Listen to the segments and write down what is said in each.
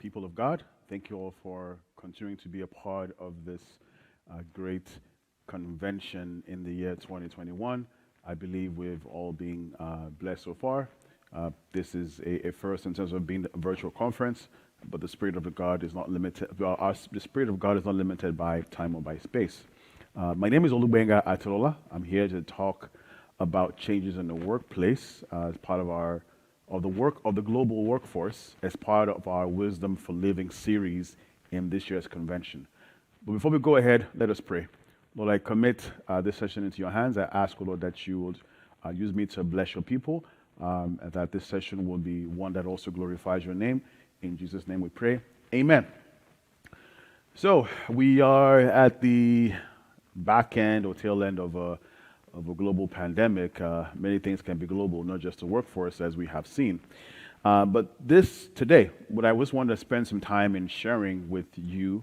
people of God. Thank you all for continuing to be a part of this great convention in the year 2021. I believe we've all been blessed so far. This is a first in terms of being a virtual conference, but the Spirit of God is not limited. The Spirit of God is not limited by time or by space. My name is Olugbenga Atilola. I'm here to talk about changes in the workplace as part of the work of the global workforce as part of our Wisdom for Living series in this year's convention. But before we go ahead, let us pray. Lord, I commit this session into your hands. I ask, Lord, that you would use me to bless your people, and that this session will be one that also glorifies your name. In Jesus' name we pray. Amen. So we are at the back end or tail end of a global pandemic. Many things can be global, not just the workforce, as we have seen. But this today, what I just want to spend some time in sharing with you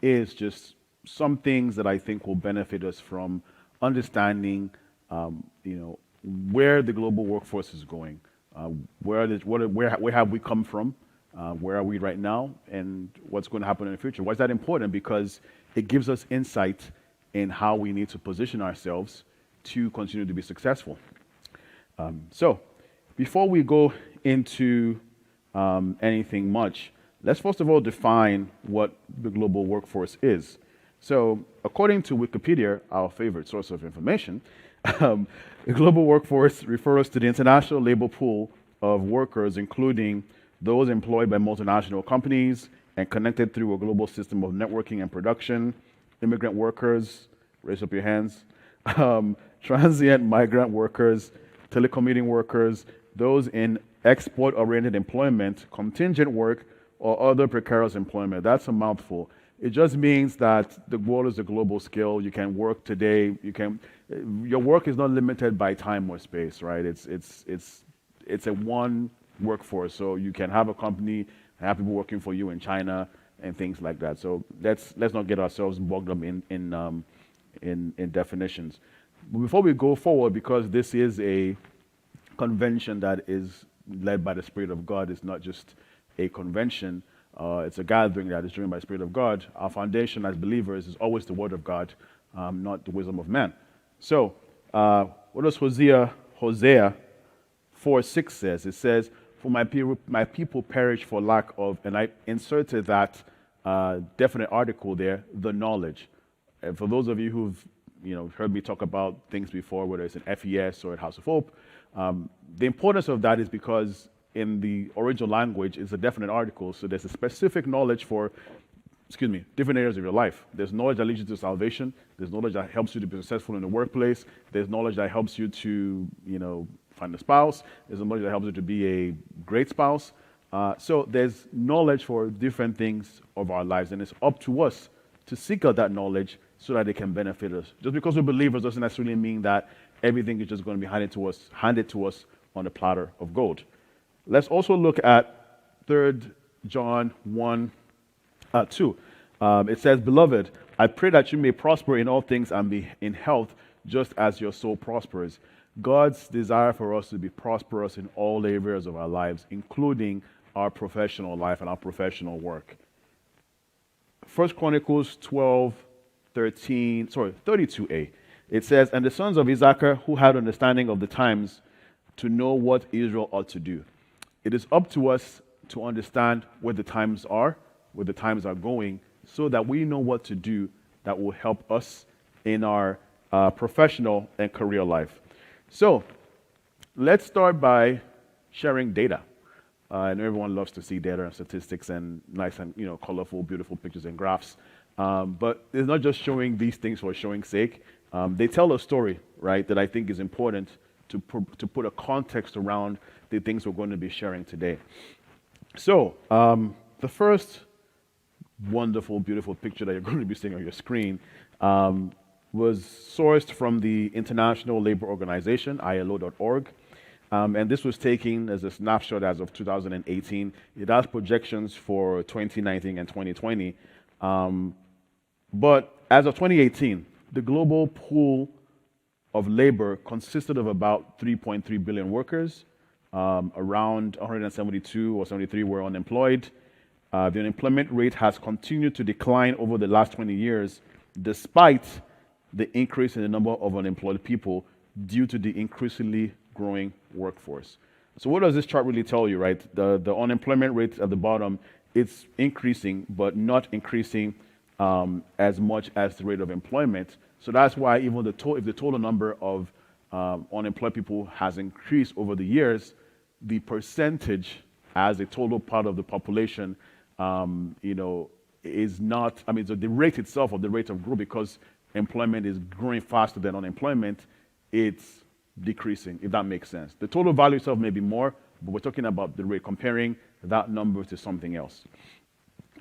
is just some things that I think will benefit us from understanding, where the global workforce is going, where have we come from, where are we right now, and what's going to happen in the future. Why is that important? Because it gives us insight in how we need to position ourselves to continue to be successful. So, before we go into anything much, let's first of all define what the global workforce is. So, according to Wikipedia, our favorite source of information, the global workforce refers to the international labor pool of workers, including those employed by multinational companies and connected through a global system of networking and production, immigrant workers, raise up your hands, transient migrant workers, telecommuting workers, those in export-oriented employment, contingent work, or other precarious employment. That's a mouthful. It just means that the world is a global scale. You can work today. Your work is not limited by time or space, right? It's a one workforce. So you can have a company and have people working for you in China and things like that. So let's not get ourselves bogged up in definitions. But before we go forward, because this is a convention that is led by the Spirit of God, it's not just a convention, it's a gathering that is driven by the Spirit of God. Our foundation as believers is always the Word of God, not the wisdom of man. So, what does Hosea 4:6 says? It says, "For my people perish for lack of," and I inserted that definite article there, the knowledge. And for those of you who've heard me talk about things before, whether it's in FES or at House of Hope, the importance of that is because in the original language, it's a definite article, so there's a specific knowledge for, different areas of your life. There's knowledge that leads you to salvation. There's knowledge that helps you to be successful in the workplace. There's knowledge that helps you to, find a spouse. There's knowledge that helps you to be a great spouse. So there's knowledge for different things of our lives, and it's up to us to seek out that knowledge so that it can benefit us. Just because we're believers doesn't necessarily mean that everything is just going to be handed to us on a platter of gold. Let's also look at 3 John 1:2. It says, "Beloved, I pray that you may prosper in all things and be in health, just as your soul prospers." God's desire for us to be prosperous in all areas of our lives, including our professional life and our professional work. 1 Chronicles 32a. It says, "And the sons of Issachar who had understanding of the times to know what Israel ought to do." It is up to us to understand where the times are, where the times are going, so that we know what to do that will help us in our professional and career life. So let's start by sharing data. And everyone loves to see data and statistics and nice and colorful, beautiful pictures and graphs. But it's not just showing these things for showing sake. They tell a story, right, that I think is important to put a context around the things we're going to be sharing today. So the first wonderful, beautiful picture that you're going to be seeing on your screen was sourced from the International Labor Organization, ILO.org. And this was taken as a snapshot as of 2018. It has projections for 2019 and 2020. But as of 2018, the global pool of labor consisted of about 3.3 billion workers. Around 172 or 73 were unemployed. The unemployment rate has continued to decline over the last 20 years, despite the increase in the number of unemployed people due to the increasingly growing workforce. So what does this chart really tell you, right? The unemployment rate at the bottom, it's increasing, but not increasing as much as the rate of employment. So that's why even if the total number of unemployed people has increased over the years, the percentage as a total part of the population, is not. I mean, so the rate itself, of the rate of growth, because employment is growing faster than unemployment, it's decreasing. If that makes sense, the total value itself may be more, but we're talking about the rate, comparing that number to something else.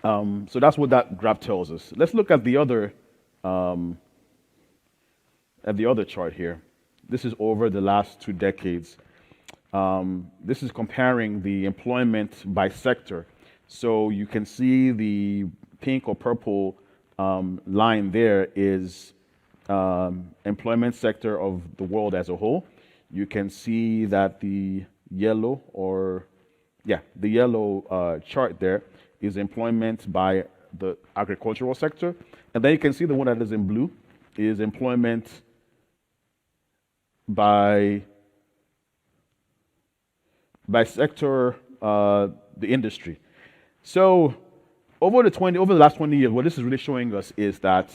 So that's what that graph tells us. Let's look at the other chart here. This is over the last 2 decades. This is comparing the employment by sector. So you can see the pink or purple line there is employment sector of the world as a whole. You can see that the yellow chart there is employment by the agricultural sector. And then you can see the one that is in blue is employment by sector, the industry. So over the last 20 years, what this is really showing us is that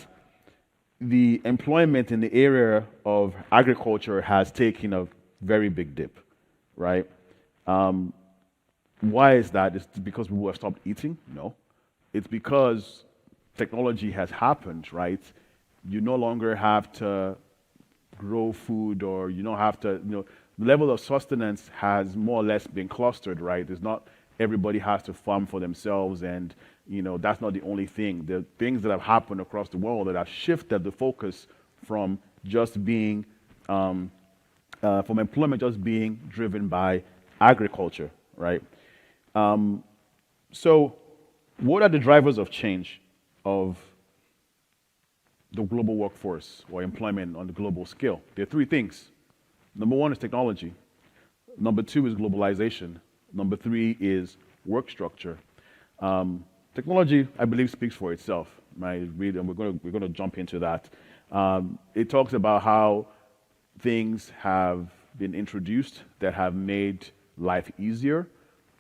the employment in the area of agriculture has taken a very big dip, right? Why is that? Is it because people have stopped eating? No. It's because technology has happened, right? You no longer have to grow food, or you don't have to, the level of sustenance has more or less been clustered, right? It's not everybody has to farm for themselves, and that's not the only thing. There are things that have happened across the world that have shifted the focus from just being from employment just being driven by agriculture, right? So what are the drivers of change of the global workforce or employment on the global scale? There are 3 things. Number 1 is technology. Number 2 is globalization. Number 3 is work structure. Technology, I believe, speaks for itself. Right? And we're going to jump into that. It talks about how things have been introduced that have made life easier.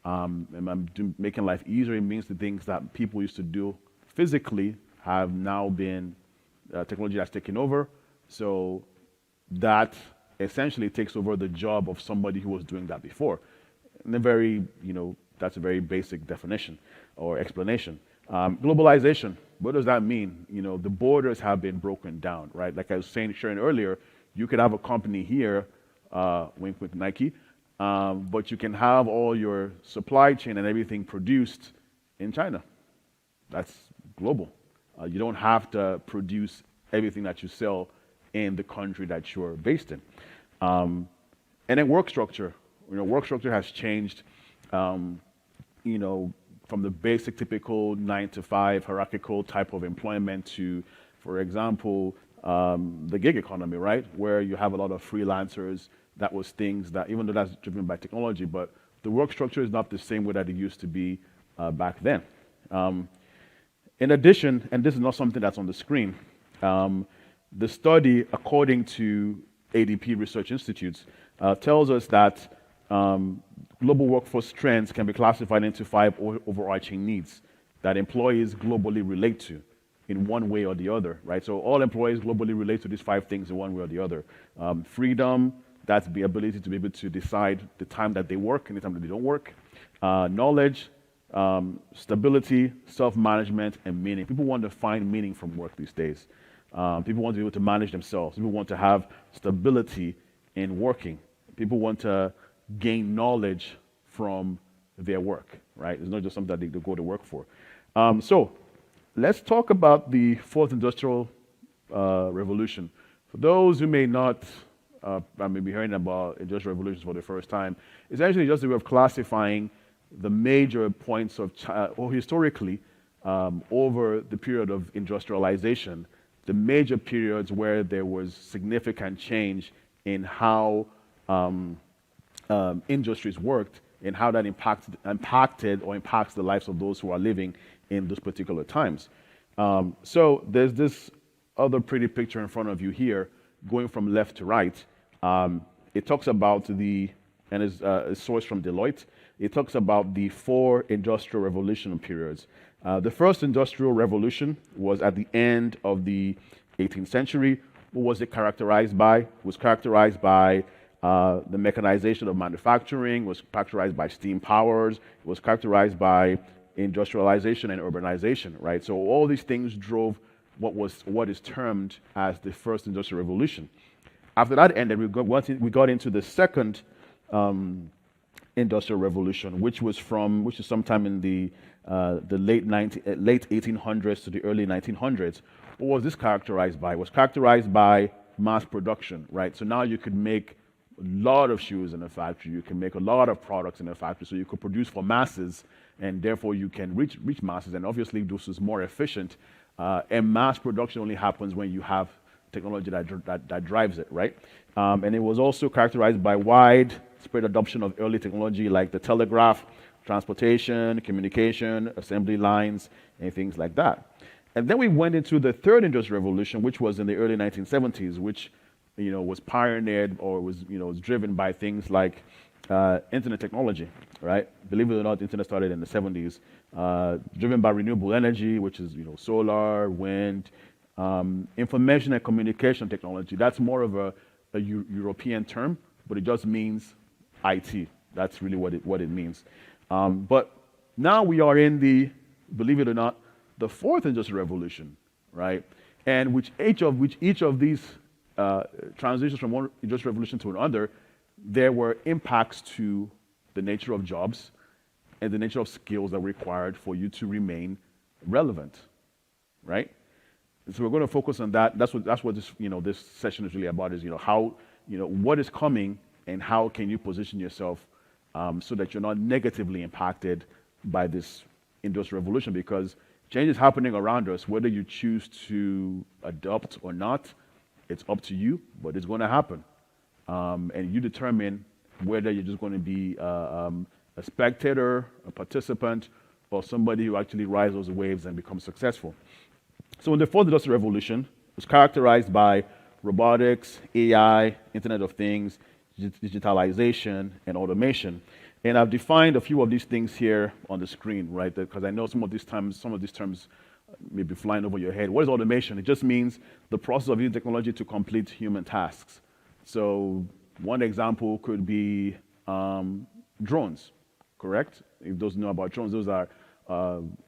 Making life easier, it means the things that people used to do physically have now been technology that's taken over. So that essentially takes over the job of somebody who was doing that before. And that's a very basic definition or explanation. Globalization, what does that mean? The borders have been broken down, right? Like I was sharing earlier, you could have a company here, wink wink Nike, but you can have all your supply chain and everything produced in China. That's global. You don't have to produce everything that you sell in the country that you're based in. And then work structure. Work structure has changed, from the basic typical 9-to-5 hierarchical type of employment to, for example, the gig economy, right? Where you have a lot of freelancers. That was things that, even though that's driven by technology, but the work structure is not the same way that it used to be back then. In addition, and this is not something that's on the screen, the study, according to ADP Research Institutes, tells us that global workforce trends can be classified into 5 overarching needs that employees globally relate to in one way or the other, right? So all employees globally relate to these 5 things in one way or the other. Freedom, that's the ability to be able to decide the time that they work and the time that they don't work. Knowledge, stability, self-management, and meaning. People want to find meaning from work these days. People want to be able to manage themselves. People want to have stability in working. People want to gain knowledge from their work, right? It's not just something that they go to work for. So let's talk about the 4th Industrial Revolution. For those who may not may be hearing about industrial revolutions for the first time, essentially just a way of classifying the major points of, or historically, over the period of industrialization, the major periods where there was significant change in how industries worked and how that impacted or impacts the lives of those who are living in those particular times. So there's this other pretty picture in front of you here, going from left to right. It talks about and is a source from Deloitte. It talks about the four industrial revolution periods. The first industrial revolution was at the end of the 18th century. What was it characterized by? It was characterized by the mechanization of manufacturing, was characterized by steam powers, it was characterized by industrialization and urbanization, right? So all these things drove what is termed as the first industrial revolution. After that ended, we got into the second industrial revolution, which is sometime in the late 1800s to the early 1900s. What was this characterized by? It was characterized by mass production, right? So now you could make a lot of shoes in a factory, you can make a lot of products in a factory, so you could produce for masses, and therefore you can reach masses, and obviously this is more efficient. And mass production only happens when you have technology that drives it, right? And it was also characterized by widespread adoption of early technology like the telegraph, transportation, communication, assembly lines, and things like that. And then we went into the third industrial revolution, which was in the early 1970s, which was pioneered or was driven by things like internet technology, right? Believe it or not, the internet started in the 70s, driven by renewable energy, which is solar, wind, information and communication technology. That's more of a European term, but it just means IT. That's really what it means. But now we are in believe it or not, the fourth industrial revolution, right? And which each of these transitions from one industrial revolution to another, there were impacts to the nature of jobs and the nature of skills that were required for you to remain relevant, right? And so we're going to focus on that. That's what this session is really about. Is how what is coming and how can you position yourself so that you're not negatively impacted by this industrial revolution, because change is happening around us. Whether you choose to adopt or not, it's up to you, but it's going to happen. And you determine whether you're just going to be a spectator, a participant, or somebody who actually rides those waves and becomes successful. So in the fourth industrial revolution, it was characterized by robotics, AI, Internet of Things, digitalization, and automation. And I've defined a few of these things here on the screen, right? Because I know some of these terms may be flying over your head. What is automation? It just means the process of using technology to complete human tasks. So one example could be drones, correct? If those know about drones, those are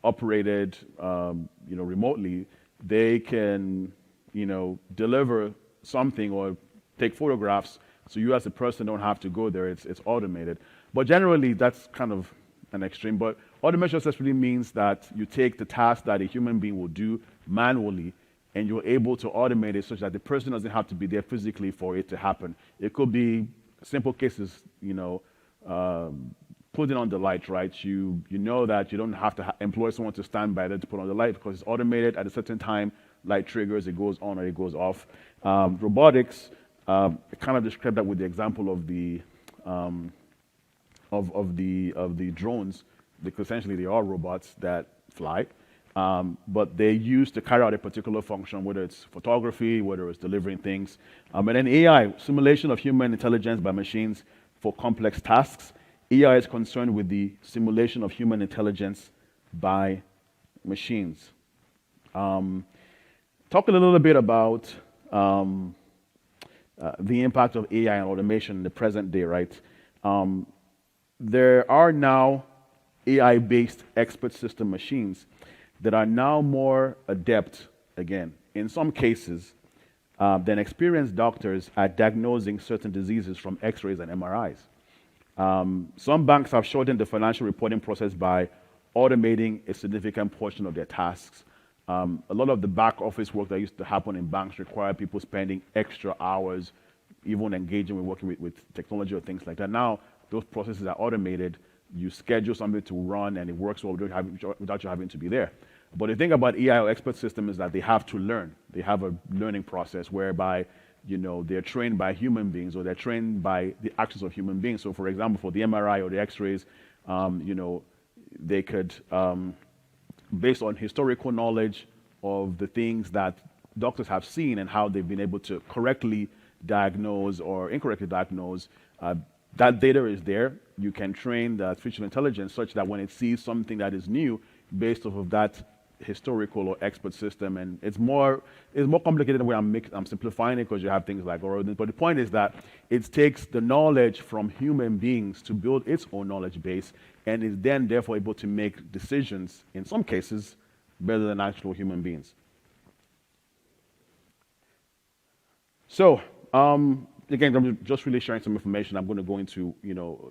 operated, remotely. They can, deliver something or take photographs, so you as a person don't have to go there. It's automated. But generally, that's kind of an extreme. But automation essentially means that you take the task that a human being will do manually, and you're able to automate it such that the person doesn't have to be there physically for it to happen. It could be simple cases, putting on the light, right? You know that you don't have to employ someone to stand by there to put on the light, because it's automated. At a certain time, light triggers, it goes on or it goes off. Robotics, I kind of described that with the example of the drones, because essentially they are robots that fly, but they use to carry out a particular function, whether it's photography, whether it's delivering things. And then AI, simulation of human intelligence by machines for complex tasks. AI is concerned with the simulation of human intelligence by machines. Talk a little bit about the impact of AI and automation in the present day, right? There are now AI-based expert system machines that are now more adept, again, in some cases, than experienced doctors at diagnosing certain diseases from X-rays and MRIs. Some banks have shortened the financial reporting process by automating a significant portion of their tasks. A lot of the back office work that used to happen in banks required people spending extra hours, even engaging with working with technology or things like that. Now, those processes are automated. You schedule something to run, and it works well without you having to be there. But the thing about AI or expert system is that they have to learn. They have a learning process whereby they're trained by human beings or they're trained by the actions of human beings. So, for example, for the MRI or the X-rays, they could, based on historical knowledge of the things that doctors have seen and how they've been able to correctly diagnose or incorrectly diagnose, that data is there. You can train the artificial intelligence such that when it sees something that is new, based off of that historical or expert system, and it's more complicated the way I'm simplifying it because you have things like algorithms. But the point is that it takes the knowledge from human beings to build its own knowledge base, and is then therefore able to make decisions in some cases better than actual human beings. So again, I'm just really sharing some information. I'm going to go into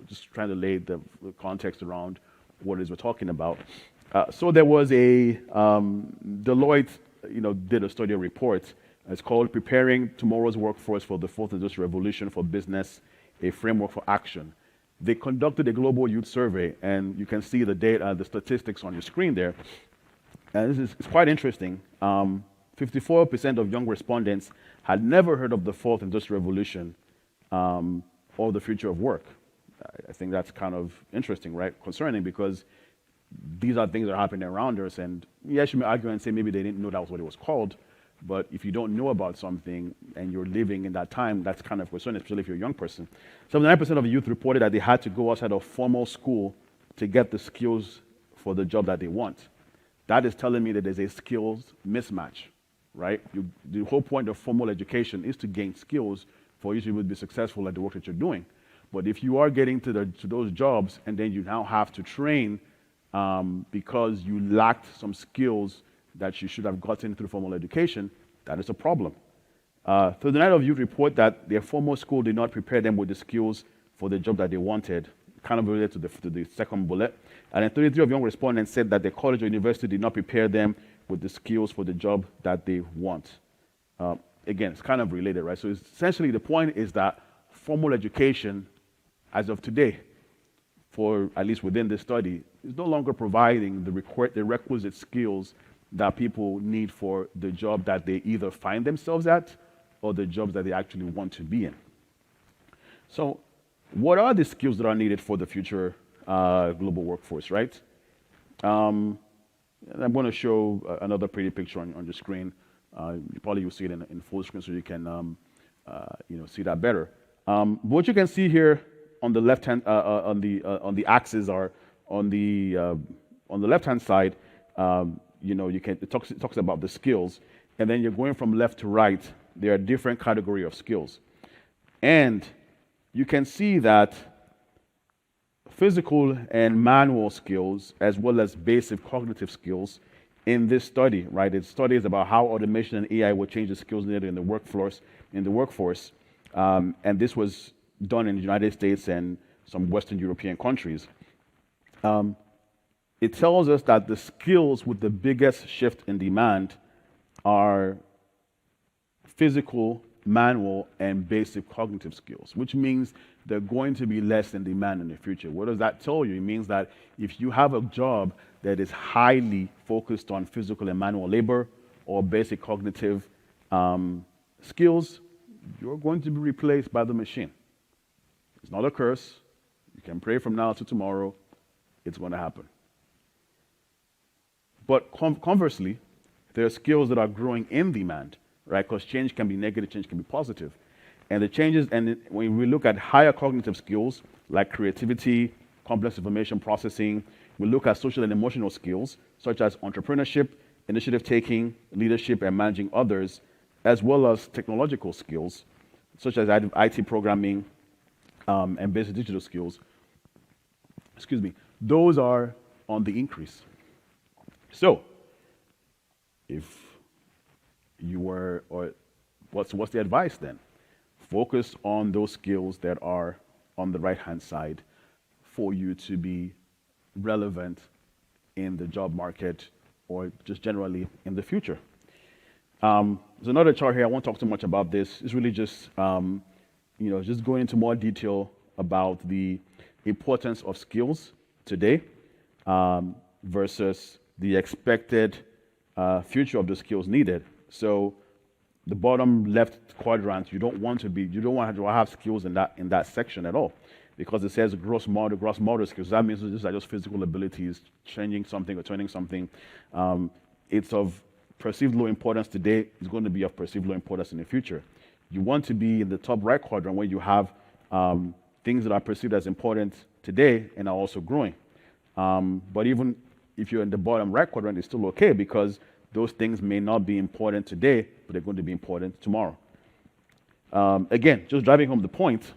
just trying to lay the context around what it is we're talking about. So there was a Deloitte, did a study report. It's called "Preparing Tomorrow's Workforce for the Fourth Industrial Revolution for Business: A Framework for Action." They conducted a global youth survey, and you can see the data, the statistics on your screen there. And it's quite interesting. 54% of young respondents had never heard of the Fourth Industrial Revolution or the future of work. I think that's kind of interesting, right? Concerning, because these are things that are happening around us, and yes, you may argue and say maybe they didn't know that was what it was called, but if you don't know about something and you're living in that time, that's kind of concerning, especially if you're a young person. 79% of youth reported that they had to go outside of formal school to get the skills for the job that they want. That is telling me that there's a skills mismatch, right? The whole point of formal education is to gain skills for you to be successful at the work that you're doing. But if you are getting to those jobs and then you now have to train because you lacked some skills that you should have gotten through formal education, that is a problem. 39% of youth report that their formal school did not prepare them with the skills for the job that they wanted, kind of related to the second bullet. And then 33% of young respondents said that their college or university did not prepare them with the skills for the job that they want. Again, it's kind of related, right? So essentially the point is that formal education, as of today, for at least within this study, is no longer providing the requisite skills that people need for the job that they either find themselves at or the jobs that they actually want to be in. So what are the skills that are needed for the future global workforce, right? And I'm going to show another pretty picture on your screen. Probably you'll see it in full screen so you can see that better. What you can see here on the left hand on the axis or on the left hand side, it talks about the skills, and then you're going from left to right. There are different category of skills, and you can see that physical and manual skills, as well as basic cognitive skills, in this study, right? It studies about how automation and AI will change the skills needed in the workforce. And this was done in the United States and some Western European countries. It tells us that the skills with the biggest shift in demand are physical, manual, and basic cognitive skills, which means they're going to be less in demand in the future. What does that tell you? It means that if you have a job that is highly focused on physical and manual labor or basic cognitive skills, you're going to be replaced by the machine. It's not a curse. You can pray from now to tomorrow. It's going to happen. But conversely, there are skills that are growing in demand, right? Because change can be negative, change can be positive. And the changes, and when we look at higher cognitive skills like creativity, complex information processing, we look at social and emotional skills such as entrepreneurship, initiative taking, leadership, and managing others, as well as technological skills such as IT programming and basic digital skills. Those are on the increase. So, if you were, or what's the advice then? Focus on those skills that are on the right-hand side for you to be relevant in the job market or just generally in the future. There's another chart here. I won't talk too much about this. It's really just, just going into more detail about the importance of skills today versus the expected future of the skills needed. So the bottom left quadrant, you don't want to have skills in that section at all, because it says gross motor skills. That means these are just physical abilities, changing something or turning something. It's of perceived low importance today. It's going to be of perceived low importance in the future. You want to be in the top right quadrant where you have things that are perceived as important today and are also growing. But even if you're in the bottom right quadrant, it's still okay, because those things may not be important today, but they're going to be important tomorrow. Again, just driving home the point,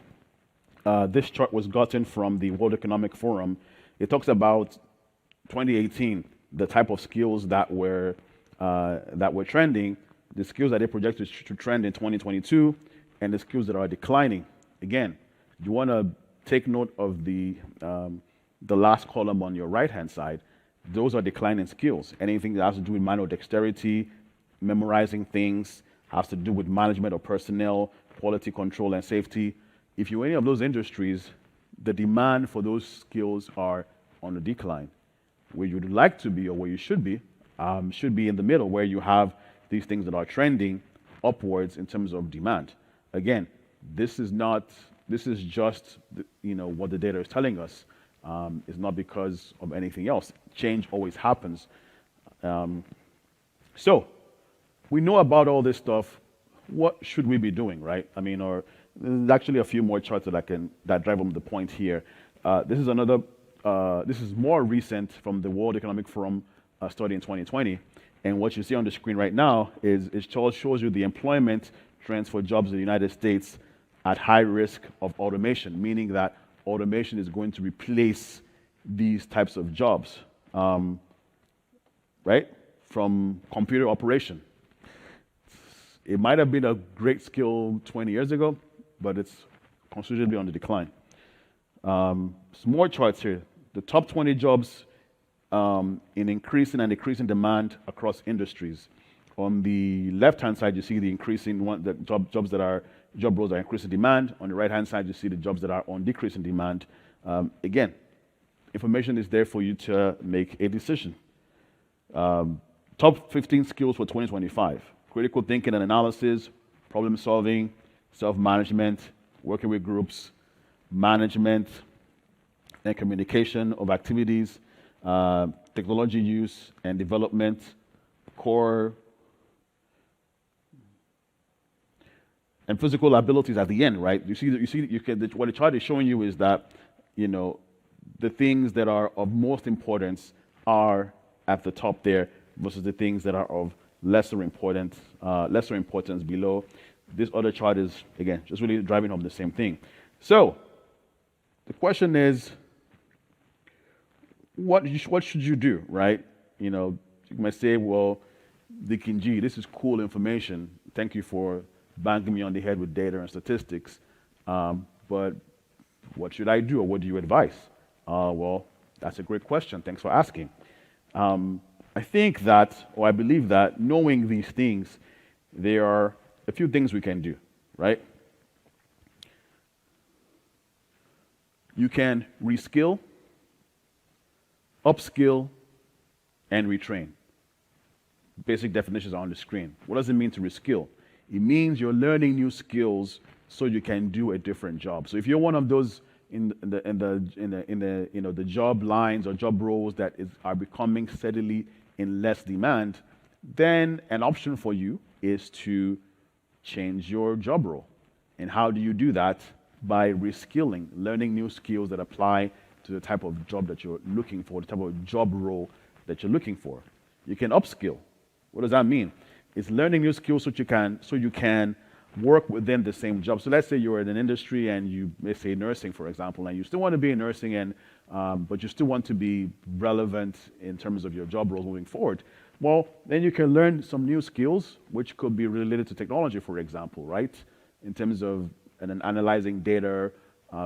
this chart was gotten from the World Economic Forum. It talks about 2018, the type of skills that were trending, the skills that they projected to trend in 2022, and the skills that are declining. Again, you want to take note of the last column on your right-hand side. Those are declining skills. Anything that has to do with manual dexterity, memorizing things, has to do with management of personnel, quality control, and safety. If you're in any of those industries, the demand for those skills are on the decline. Where you'd like to be, or where you should be in the middle, where you have these things that are trending upwards in terms of demand. Again, this is just what the data is telling us. It's not because of anything else. Change always happens. So we know about all this stuff. What should we be doing, right? I mean, or there's actually a few more charts that drive home the point here. This is more recent from the World Economic Forum study in 2020. And what you see on the screen right now is it shows you the employment trends for jobs in the United States at high risk of automation, meaning that automation is going to replace these types of jobs, right? From computer operation. It might have been a great skill 20 years ago, but it's considerably on the decline. Some more charts here. The top 20 jobs in increasing and decreasing demand across industries. On the left-hand side, you see the increasing one, the job roles that are increasing demand. On the right-hand side, you see the jobs that are on decreasing demand. Again, information is there for you to make a decision. Top 15 skills for 2025. Critical thinking and analysis, problem solving, self-management, working with groups, management and communication of activities, technology use and development, core and physical abilities at the end, right? What the chart is showing you is that, the things that are of most importance are at the top there versus the things that are of lesser importance below. This other chart is, again, just really driving home the same thing. So the question is, what should you do, right? You might say, well, Deacon G, this is cool information. Thank you for banging me on the head with data and statistics. But what should I do, or what do you advise? Well, that's a great question. Thanks for asking. I believe that knowing these things, there are a few things we can do, right? You can reskill, upskill, and retrain. Basic definitions are on the screen. What does it mean to reskill? It means you're learning new skills so you can do a different job. So if you're one of those in the job lines or job roles that are becoming steadily in less demand, then an option for you is to change your job role. And how do you do that? By reskilling, learning new skills that apply to the type of job that you're looking for, the type of job role that you're looking for. You can upskill. What does that mean? It's learning new skills so you can work within the same job. So let's say you're in an industry and you may say nursing, for example, and you still want to be in nursing, but you still want to be relevant in terms of your job role moving forward. Well, then you can learn some new skills, which could be related to technology, for example, right? In terms of analyzing data,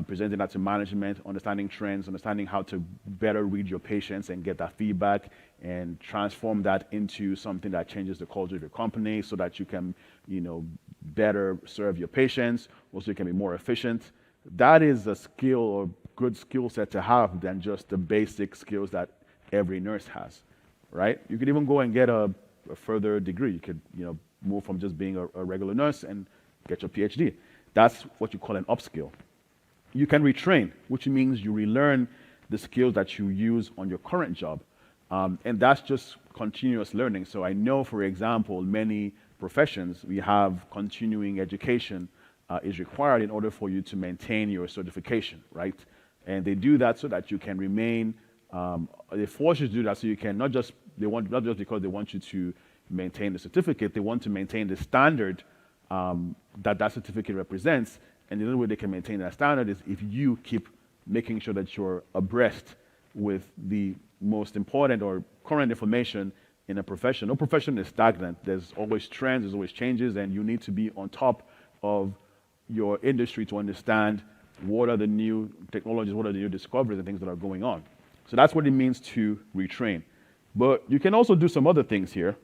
presenting that to management, understanding trends, understanding how to better read your patients and get that feedback and transform that into something that changes the culture of your company so that you can, better serve your patients, also you can be more efficient. That is a skill or good skill set to have than just the basic skills that every nurse has, right? You could even go and get a further degree. You could, move from just being a regular nurse and get your PhD. That's what you call an upskill. You can retrain, which means you relearn the skills that you use on your current job. And that's just continuous learning. So I know, for example, many professions, we have continuing education is required in order for you to maintain your certification, right? And they do that so that you can remain, they force you to do that so you can not just because they want you to maintain the certificate, they want to maintain the standard that certificate represents. And the only way they can maintain that standard is if you keep making sure that you're abreast with the most important or current information in a profession. No profession is stagnant. There's always trends, there's always changes, and you need to be on top of your industry to understand what are the new technologies, what are the new discoveries and things that are going on. So that's what it means to retrain. But you can also do some other things here.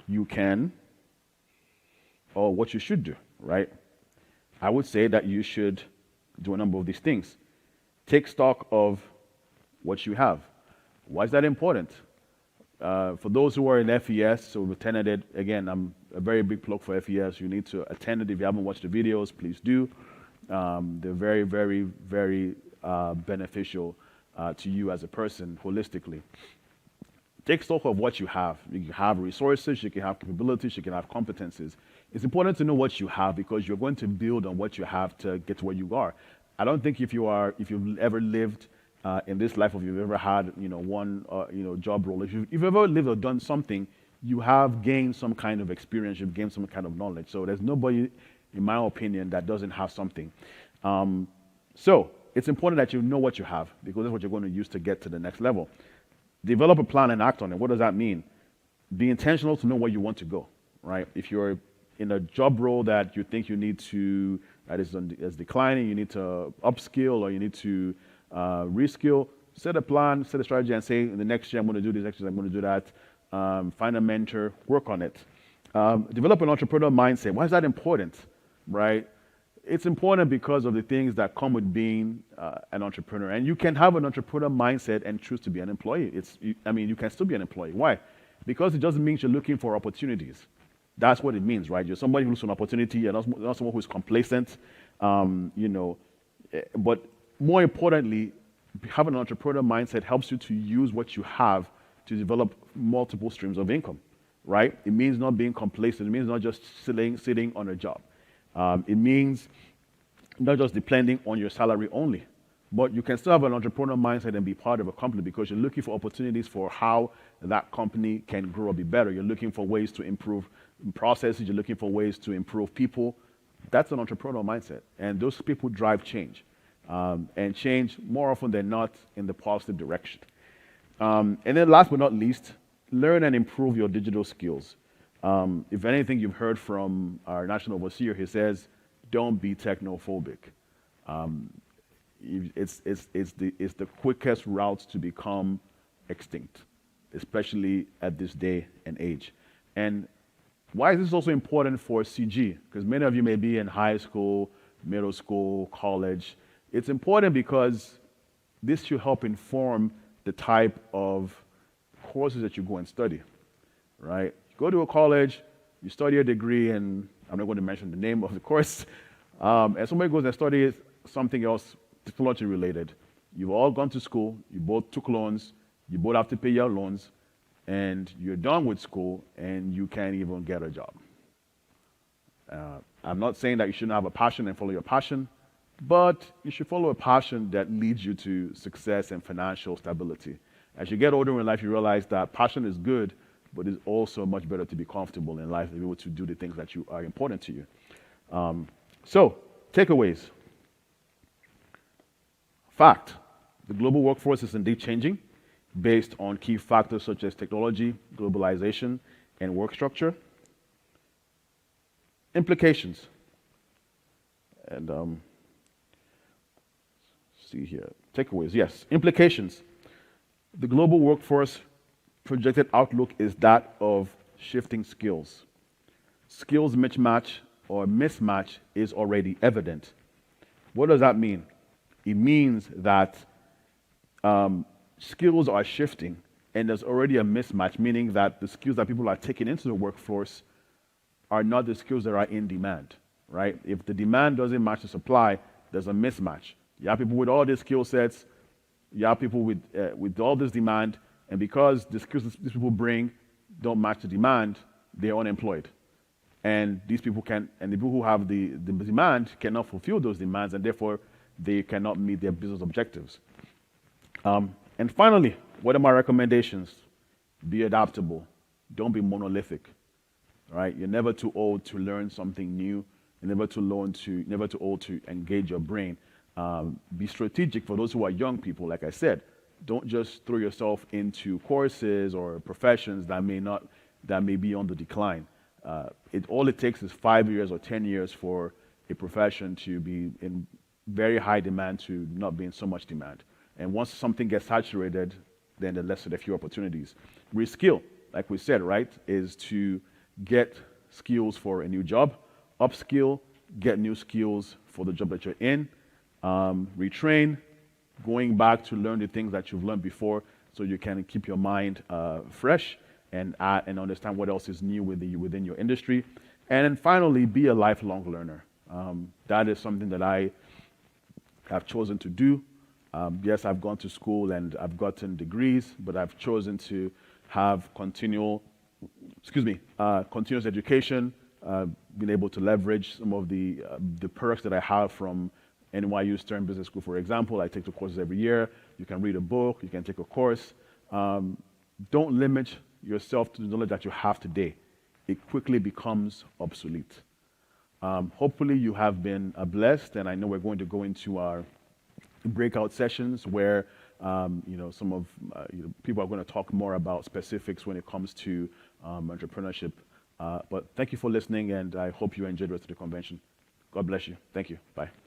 You can, or what you should do, right? I would say that you should do a number of these things. Take stock of what you have. Why is that important? For those who are in FES, so we've attended it, again, I'm a very big plug for FES. You need to attend it. If you haven't watched the videos, please do. They're very, very, very beneficial to you as a person holistically. Take stock of what you have. You can have resources, you can have capabilities, you can have competencies. It's important to know what you have because you're going to build on what you have to get to where you are. I don't think if you've ever lived in this life, or if you've ever had, one, job role, if you've ever lived or done something, you have gained some kind of experience, you've gained some kind of knowledge. So there's nobody, in my opinion, that doesn't have something. So it's important that you know what you have because that's what you're going to use to get to the next level. Develop a plan and act on it. What does that mean? Be intentional to know where you want to go, right? If you're in a job role that you think you need to, that is declining, you need to upskill or you need to reskill, set a plan, set a strategy and say, in the next year I'm going to do this, next year I'm going to do that. Find a mentor, work on it. Develop an entrepreneurial mindset. Why is that important, right? It's important because of the things that come with being an entrepreneur. And you can have an entrepreneurial mindset and choose to be an employee. You can still be an employee. Why? Because it doesn't mean you're looking for opportunities. That's what it means, right? You're somebody who looks for an opportunity. You're not someone who's complacent, But more importantly, having an entrepreneurial mindset helps you to use what you have to develop multiple streams of income, right? It means not being complacent. It means not just sitting on a job. It means not just depending on your salary only, but you can still have an entrepreneurial mindset and be part of a company because you're looking for opportunities for how that company can grow or be better. You're looking for ways to improve processes. You're looking for ways to improve people. That's an entrepreneurial mindset. And those people drive change. And change more often than not in the positive direction. And then last but not least, learn and improve your digital skills. If anything, you've heard from our national overseer, he says, don't be technophobic. It's the quickest route to become extinct, especially at this day and age. And why is this also important for CG? Because many of you may be in high school, middle school, college. It's important because this should help inform the type of courses that you go and study, right? You go to a college, you study a degree, and I'm not going to mention the name of the course, and somebody goes and studies something else technology related. You've all gone to school, you both took loans, you both have to pay your loans, and you're done with school, and you can't even get a job. I'm not saying that you shouldn't have a passion and follow your passion, but you should follow a passion that leads you to success and financial stability. As you get older in life, you realize that passion is good, but it's also much better to be comfortable in life and be able to do the things that are important to you. So, takeaways. Fact, the global workforce is indeed changing based on key factors such as technology, globalization, and work structure. Implications. And see here, takeaways, yes. Implications. The global workforce projected outlook is that of shifting skills. Skills mismatch or mismatch is already evident. What does that mean? It means that skills are shifting and there's already a mismatch, meaning that the skills that people are taking into the workforce are not the skills that are in demand, right? If the demand doesn't match the supply, there's a mismatch. You have people with all these skill sets, you have people with all this demand, and because the skills these people bring don't match the demand, they're unemployed. And these people can, and the people who have the demand cannot fulfill those demands, and therefore they cannot meet their business objectives. And finally, what are my recommendations? Be adaptable. Don't be monolithic. Right? You're never too old to learn something new. You're never too old to engage your brain. Be strategic for those who are young people. Like I said, don't just throw yourself into courses or professions that may be on the decline. All it takes is 5 years or 10 years for a profession to be in very high demand to not be in so much demand. And once something gets saturated, then there are few opportunities. Reskill, like we said, right, is to get skills for a new job, upskill, get new skills for the job that you're in, retrain, going back to learn the things that you've learned before so you can keep your mind fresh and understand what else is new within your industry. And then finally, be a lifelong learner. That is something that I have chosen to do. Yes, I've gone to school and I've gotten degrees, but I've chosen to have continuous education, been able to leverage some of the perks that I have from NYU Stern Business School, for example. I take the courses every year. You can read a book, you can take a course. Don't limit yourself to the knowledge that you have today. It quickly becomes obsolete. Hopefully you have been blessed, and I know we're going to go into our breakout sessions where some of people are going to talk more about specifics when it comes to entrepreneurship. But thank you for listening, and I hope you enjoyed the rest of the convention. God bless you. Thank you. Bye.